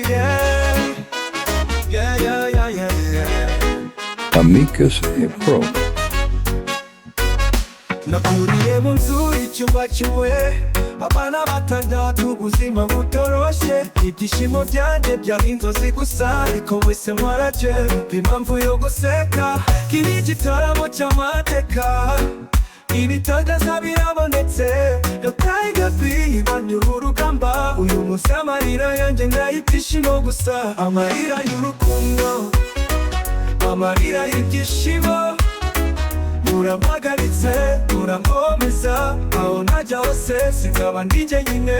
yeah. Yeah, yeah, yeah, yeah, yeah. Amicus Pro. Nakuriye mu nzu icyumba kimwe, abana batandatu ubuzima butoroshe, ibyishimo byanjye byari inzozi gusa, ariko wese mwaraje impamvu yo guseka, kiri igitaramo cy'amateka, ibitangaza birabonetse, yo Tiger B banyura urugamba, uyu munsi amarira yanjye ngayibyishimo gusa, amarira y'urukundo, amarira y'ibyishimo, urampagaritse urankomeza, aho najya hose sinzaba ndi jyenyine,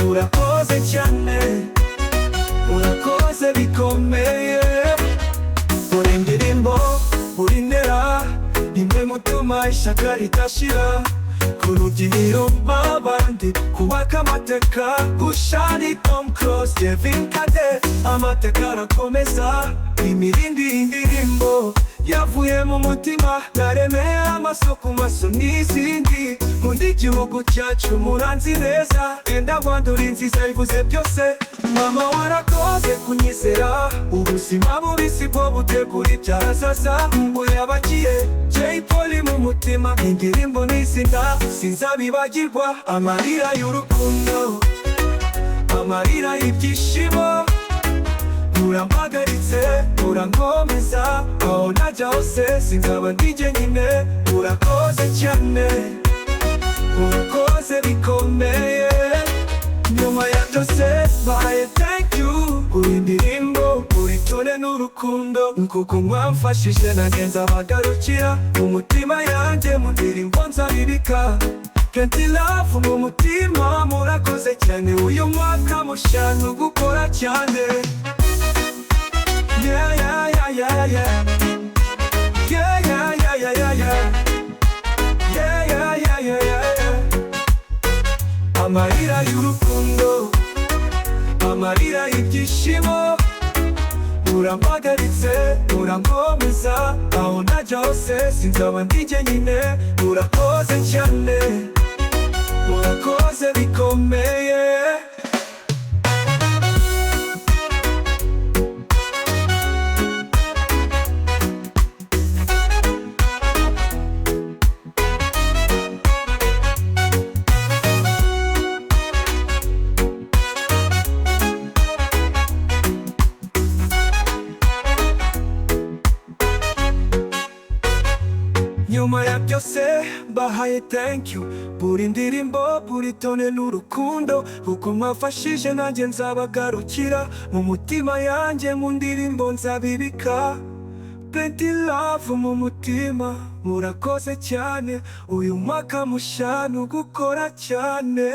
urakoze cyane, urakoze bikomeye, buri ndirimbo buri ntera nimwe mutuma ishyaka ridashira, ku rubyiniro mpabandi kubaka amateka, gushani Tom Close Kevin Kade, amateka arakomeza, imirindi y'indirimbo yavuye mu mutima, naremeye amaso ku maso n'izindi, nkunda igihugu cyacu muranzi neza, enda Rwanda nziza ivuze byose, mama warakoze kunyizera, ubuzima bubisi bwo butegura ibyahazaza, ngo yabagiye Jay Polly mu mutima, indirimbo n'izina sinzabibagirwa, amarira y'urukundo, amarira y'ibyishimo, urampagaritse urankomeza, aho najya hose sinzaba ndi jyenyine, urakoze cyane, urakoze bikomeye, nyuma ya byose bahaye thank you, buri ndirimbo buri tone n'urukundo, kuko mwamfashije nanjye nzabagarukira, mu mutima yanjye mu ndirimbo nzabibika, Plenty love mu mutima, murakoze cyane, uyu mwaka mushya ni ugukora cyane. Yeah, yeah, yeah, yeah, yeah. Yeah, yeah, yeah, yeah, yeah, yeah. Yeah, yeah, yeah, yeah, yeah, yeah. Amarira y'urukundo, amarira y'ibyishimo, urampagaritse urankomeza, aho najya hose sinzaba ndi jyenyine, urakoze cyane, urakoze bikomeye. Nyuma ya byose bahaye thank you, buri ndirimbo buri tone n'urukundo, kuko mwafashije nanjye nzabagarukira, mu mutima yanjye mu ndirimbo nzabibika, Plenty love mu mutima, murakoze cyane, uyu mwaka mushya ni ugukora cyane.